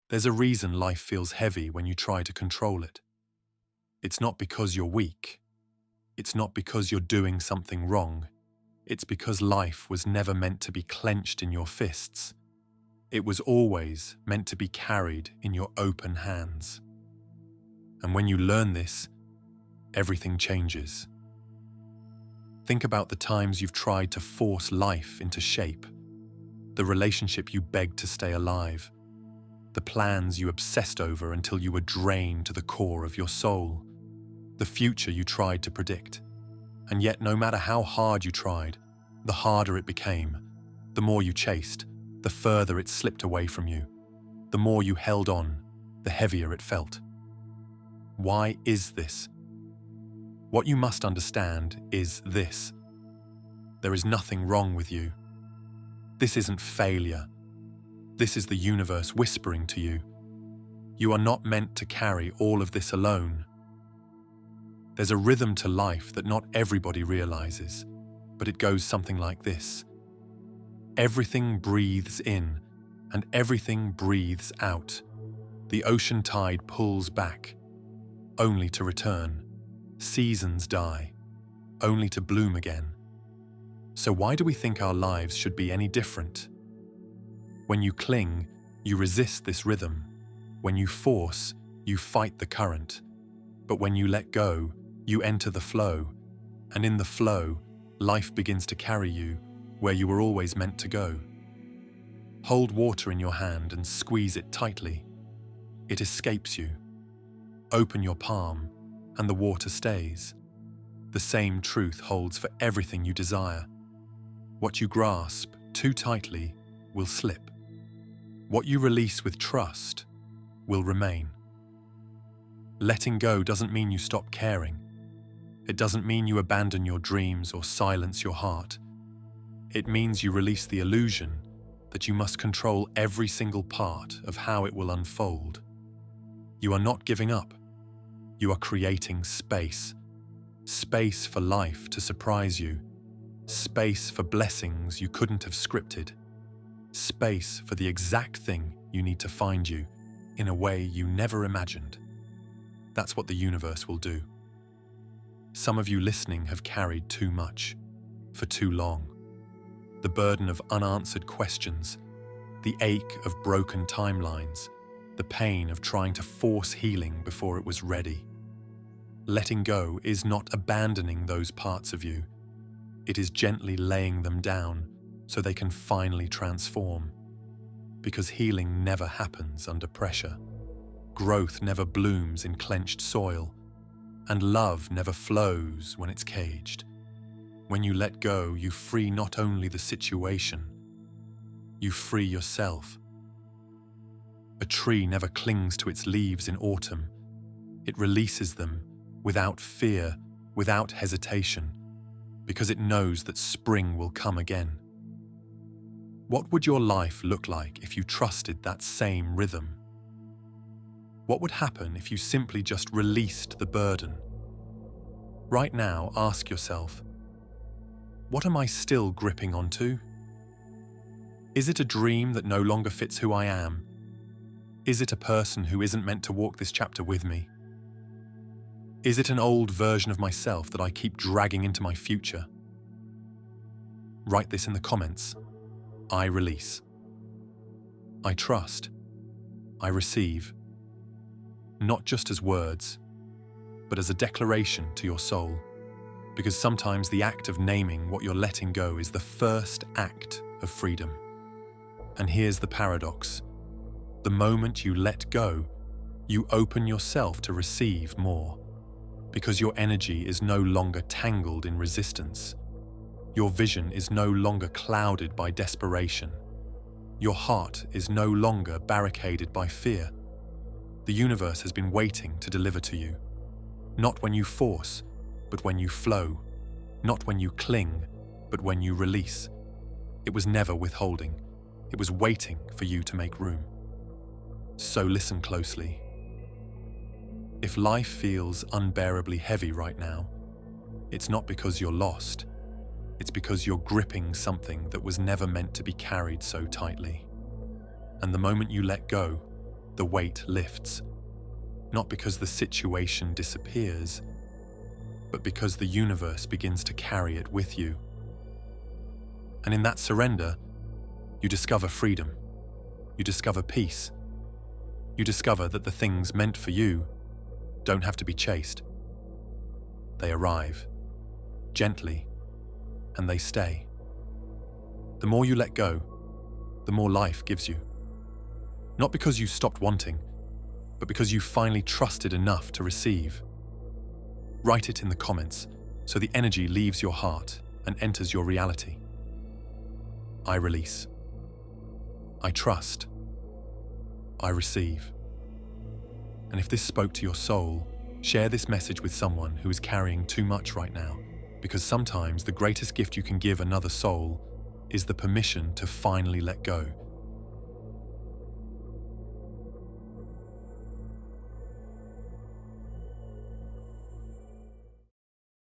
There's a reason life feels heavy when you try to control it. It's not because you're weak. It's not because you're doing something wrong. It's because life was never meant to be clenched in your fists. It was always meant to be carried in your open hands. And when you learn this, everything changes. Think about the times you've tried to force life into shape, the relationship you begged to stay alive, the plans you obsessed over until you were drained to the core of your soul, the future you tried to predict. And yet, no matter how hard you tried, the harder it became. The more you chased, the further it slipped away from you. The more you held on, the heavier it felt. Why is this? What you must understand is this. There is nothing wrong with you. This isn't failure. This is the universe whispering to you. You are not meant to carry all of this alone. There's a rhythm to life that not everybody realizes, but it goes something like this. Everything breathes in, and everything breathes out. The ocean tide pulls back, only to return. Seasons die, only to bloom again. So why do we think our lives should be any different? When you cling, you resist this rhythm. When you force, you fight the current. But when you let go, you enter the flow. And in the flow, life begins to carry you where you were always meant to go. Hold water in your hand and squeeze it tightly. It escapes you. Open your palm, and the water stays. The same truth holds for everything you desire. What you grasp too tightly will slip. What you release with trust will remain. Letting go doesn't mean you stop caring. It doesn't mean you abandon your dreams or silence your heart. It means you release the illusion that you must control every single part of how it will unfold. You are not giving up. You are creating space. Space for life to surprise you. Space for blessings you couldn't have scripted. Space for the exact thing you need to find you in a way you never imagined. That's what the universe will do. Some of you listening have carried too much, for too long. The burden of unanswered questions, the ache of broken timelines, the pain of trying to force healing before it was ready. Letting go is not abandoning those parts of you. It is gently laying them down so they can finally transform. Because healing never happens under pressure. Growth never blooms in clenched soil. And love never flows when it's caged. When you let go, you free not only the situation, you free yourself. A tree never clings to its leaves in autumn. It releases them without fear, without hesitation, because it knows that spring will come again. What would your life look like if you trusted that same rhythm? What would happen if you simply just released the burden? Right now, ask yourself, what am I still gripping onto? Is it a dream that no longer fits who I am? Is it a person who isn't meant to walk this chapter with me? Is it an old version of myself that I keep dragging into my future? Write this in the comments. I release. I trust. I receive. Not just as words, but as a declaration to your soul. Because sometimes the act of naming what you're letting go is the first act of freedom. And here's the paradox. The moment you let go, you open yourself to receive more. Because your energy is no longer tangled in resistance. Your vision is no longer clouded by desperation. Your heart is no longer barricaded by fear. The universe has been waiting to deliver to you. Not when you force, but when you flow. Not when you cling, but when you release. It was never withholding. It was waiting for you to make room. So listen closely. If life feels unbearably heavy right now, it's not because you're lost. It's because you're gripping something that was never meant to be carried so tightly. And the moment you let go, the weight lifts. Not because the situation disappears, but because the universe begins to carry it with you. And in that surrender, you discover freedom. You discover peace. You discover that the things meant for you don't have to be chased. They arrive, gently, and they stay. The more you let go, the more life gives you. Not because you stopped wanting, but because you finally trusted enough to receive. Write it in the comments so the energy leaves your heart and enters your reality. I release. I trust. I receive. And if this spoke to your soul, share this message with someone who is carrying too much right now, because sometimes the greatest gift you can give another soul is the permission to finally let go